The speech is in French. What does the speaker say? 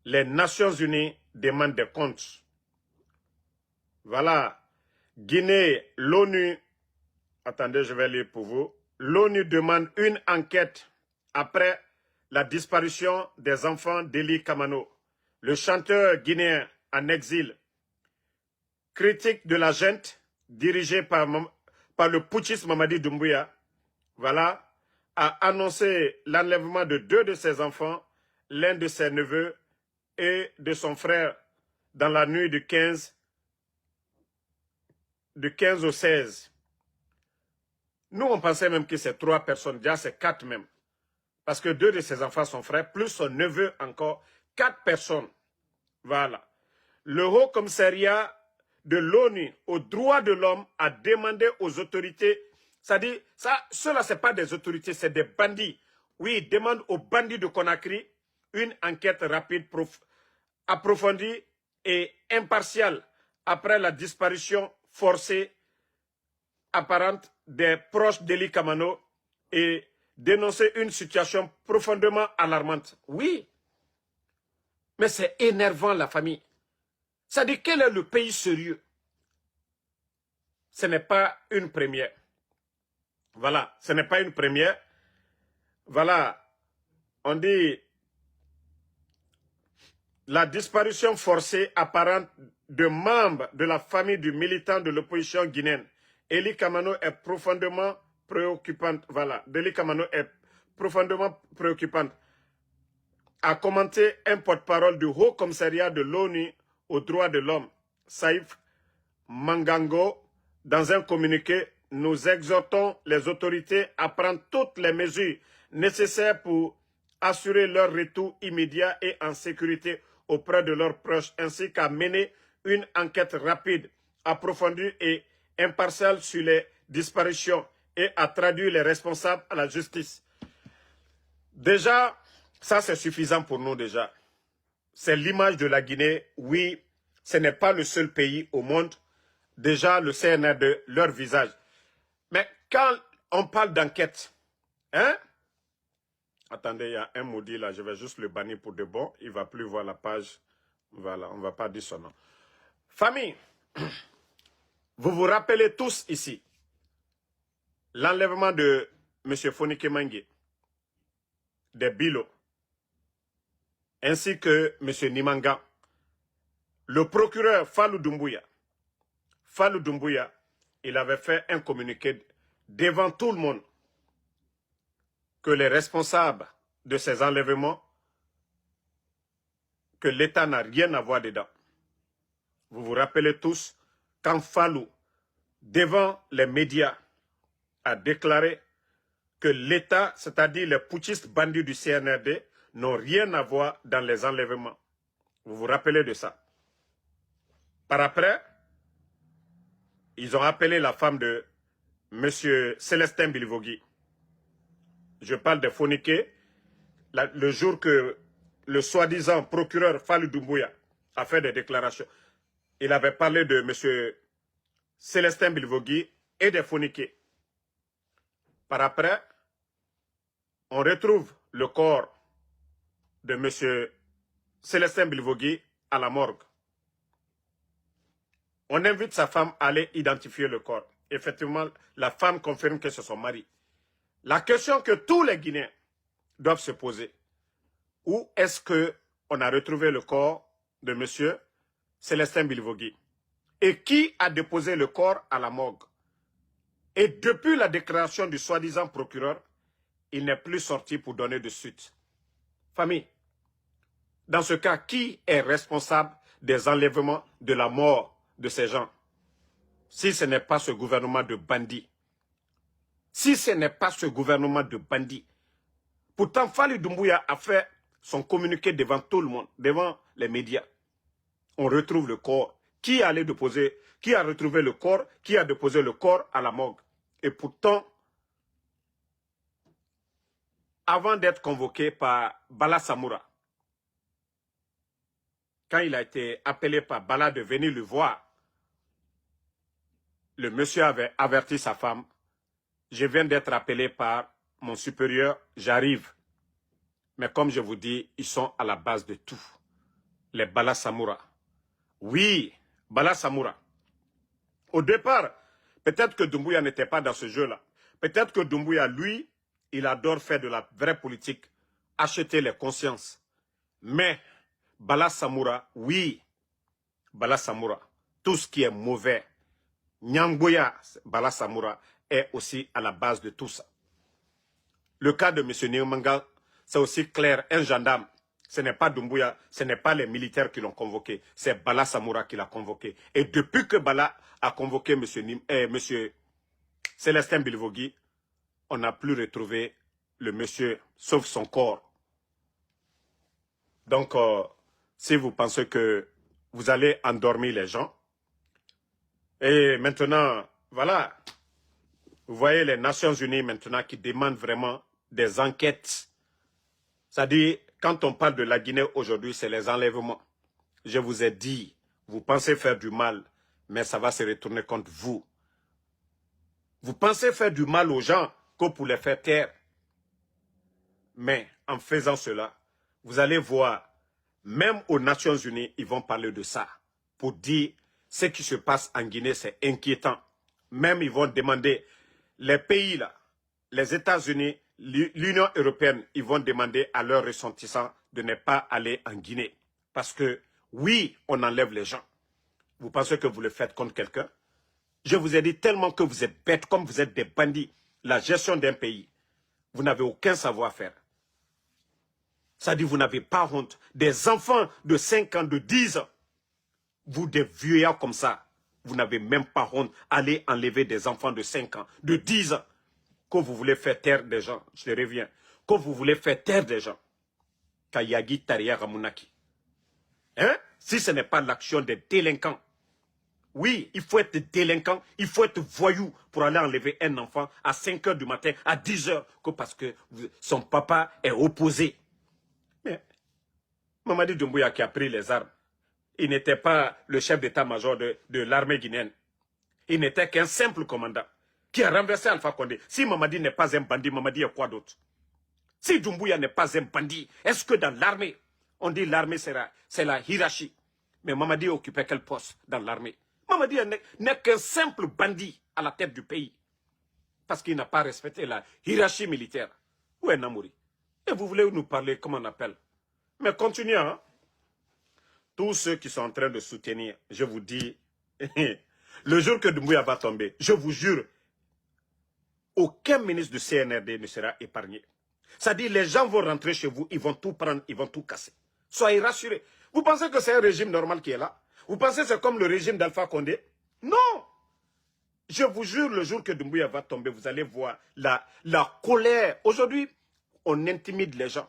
les Nations Unies demandent des comptes. Voilà. Guinée, l'ONU, attendez, je vais lire pour vous. L'ONU demande une enquête après la disparition des enfants d'Eli Kamano. Le chanteur guinéen en exil, critique de la junte dirigée par le putschiste Mamadi Doumbouya, voilà, a annoncé l'enlèvement de 2 de ses enfants, l'un de ses neveux et de son frère dans la nuit du 15 au 16. Nous, on pensait même que c'est 3 personnes, déjà c'est 4 même. Parce que 2 de ses enfants sont frères, plus son neveu encore, 4 personnes. Voilà. Le Haut Commissariat de l'ONU aux droits de l'homme a demandé aux autorités, c'est-à-dire, ceux-là, ce n'est pas des autorités, c'est des bandits. Oui, ils demandent aux bandits de Conakry une enquête rapide, approfondie et impartiale après la disparition forcée apparente des proches d'Eli Kamano et dénoncer une situation profondément alarmante. Oui, mais c'est énervant la famille. C'est-à-dire, quel est le pays sérieux? Ce n'est pas une première. Voilà, ce n'est pas une première. Voilà, on dit la disparition forcée apparente de membres de la famille du militant de l'opposition guinéenne. Eli Kamano est profondément préoccupante. Voilà, Eli Kamano est profondément préoccupante. A commenté un porte-parole du Haut Commissariat de l'ONU aux droits de l'homme, Saïf Mangango, dans un communiqué. Nous exhortons les autorités à prendre toutes les mesures nécessaires pour assurer leur retour immédiat et en sécurité auprès de leurs proches, ainsi qu'à mener une enquête rapide, approfondie et impartiale sur les disparitions et à traduire les responsables à la justice. Déjà, ça c'est suffisant pour nous déjà. C'est l'image de la Guinée. Oui, ce n'est pas le seul pays au monde. Déjà, le CNRD, leur visage. Mais quand on parle d'enquête, hein? Attendez, il y a un maudit là, je vais juste le bannir pour de bon. Il ne va plus voir la page. Voilà, on ne va pas dire son nom. Famille, vous vous rappelez tous ici l'enlèvement de M. Fonike Mengue, des Bilo, ainsi que M. Nimanga, le procureur Fallou Doumbouya. Fallou Doumbouya, il avait fait un communiqué devant tout le monde que les responsables de ces enlèvements, que l'État n'a rien à voir dedans. Vous vous rappelez tous quand Fallou, devant les médias, a déclaré que l'État, c'est-à-dire les putschistes bandits du CNRD, n'ont rien à voir dans les enlèvements. Vous vous rappelez de ça? Par après, ils ont appelé la femme de M. Célestin Bilvogui. Je parle de Fonike, le jour que le soi-disant procureur Fallou Doumbouya a fait des déclarations. Il avait parlé de M. Célestin Bilvogui et de Fonike. Par après, on retrouve le corps de M. Célestin Bilvogui à la morgue. On invite sa femme à aller identifier le corps. Effectivement, la femme confirme que c'est son mari. La question que tous les Guinéens doivent se poser, où est-ce qu'on a retrouvé le corps de M. Célestin Bilvogui? Et qui a déposé le corps à la morgue? Et depuis la déclaration du soi-disant procureur, il n'est plus sorti pour donner de suite. Famille, dans ce cas, qui est responsable des enlèvements, de la mort de ces gens? Si ce n'est pas ce gouvernement de bandits. Si ce n'est pas ce gouvernement de bandits. Pourtant, Fallou Doumbouya a fait son communiqué devant tout le monde, devant les médias. On retrouve le corps. Qui a retrouvé le corps? Qui a déposé le corps à la morgue? Et pourtant, avant d'être convoqué par Bala Samoura, quand il a été appelé par Bala de venir le voir, le monsieur avait averti sa femme, je viens d'être appelé par mon supérieur, j'arrive. Mais comme je vous dis, ils sont à la base de tout. les Bala Samoura. Oui, Bala Samoura. Au départ, peut-être que Doumbouya n'était pas dans ce jeu-là. Peut-être que Doumbouya, lui, il adore faire de la vraie politique, acheter les consciences. Mais Bala Samoura, oui, Bala Samoura, tout ce qui est mauvais, Nyangboya Bala Samoura est aussi à la base de tout ça. Le cas de M. Nyamanga, c'est aussi clair, un gendarme. Ce n'est pas Doumbouya, ce n'est pas les militaires qui l'ont convoqué, c'est Bala Samoura qui l'a convoqué. Et depuis que Bala a convoqué M. Célestin Bilvogui, on n'a plus retrouvé le monsieur, sauf son corps. Donc, si vous pensez que vous allez endormir les gens, et maintenant, voilà, vous voyez les Nations Unies maintenant qui demandent vraiment des enquêtes. C'est-à-dire, quand on parle de la Guinée aujourd'hui, c'est les enlèvements. Je vous ai dit, vous pensez faire du mal, mais ça va se retourner contre vous. Vous pensez faire du mal aux gens que pour les faire taire. Mais en faisant cela, vous allez voir, même aux Nations Unies, ils vont parler de ça. Pour dire, ce qui se passe en Guinée, c'est inquiétant. Même ils vont demander, les pays là, les États-Unis, l'Union européenne, ils vont demander à leurs ressortissants de ne pas aller en Guinée. Parce que, oui, on enlève les gens. Vous pensez que vous le faites contre quelqu'un? Je vous ai dit tellement que vous êtes bêtes, comme vous êtes des bandits. La gestion d'un pays, vous n'avez aucun savoir-faire. Ça dit, vous n'avez pas honte. Des enfants de 5 ans, de 10 ans, vous des vieillards comme ça, vous n'avez même pas honte. Allez enlever des enfants de 5 ans, de 10 ans, que vous voulez faire taire des gens. Je reviens. Que vous voulez faire taire des gens. Kayagi Taria Ramunaki. Hein? Si ce n'est pas l'action des délinquants. Oui, il faut être délinquant, il faut être voyou pour aller enlever un enfant à 5 h du matin, à 10 h, que parce que son papa est opposé. Mais Mamadi Doumbouya qui a pris les armes, il n'était pas le chef d'état-major de l'armée guinéenne. Il n'était qu'un simple commandant qui a renversé Alpha Condé. Si Mamadi n'est pas un bandit, Mamadi est quoi d'autre? Si Doumbouya n'est pas un bandit, est-ce que dans l'armée, on dit l'armée c'est la hiérarchie. Mais Mamadi occupait quel poste dans l'armée? Mamadi n'est qu'un simple bandit à la tête du pays. Parce qu'il n'a pas respecté la hiérarchie militaire. Où est Namouri? Et vous voulez nous parler, comment on appelle? Mais continuez, hein? Tous ceux qui sont en train de soutenir, je vous dis, le jour que Doumbouya va tomber, je vous jure, aucun ministre du CNRD ne sera épargné. C'est-à-dire, les gens vont rentrer chez vous, ils vont tout prendre, ils vont tout casser. Soyez rassurés. Vous pensez que c'est un régime normal qui est là? Vous pensez que c'est comme le régime d'Alpha Condé? Non! Je vous jure, le jour que Doumbouya va tomber, vous allez voir la colère. Aujourd'hui, on intimide les gens.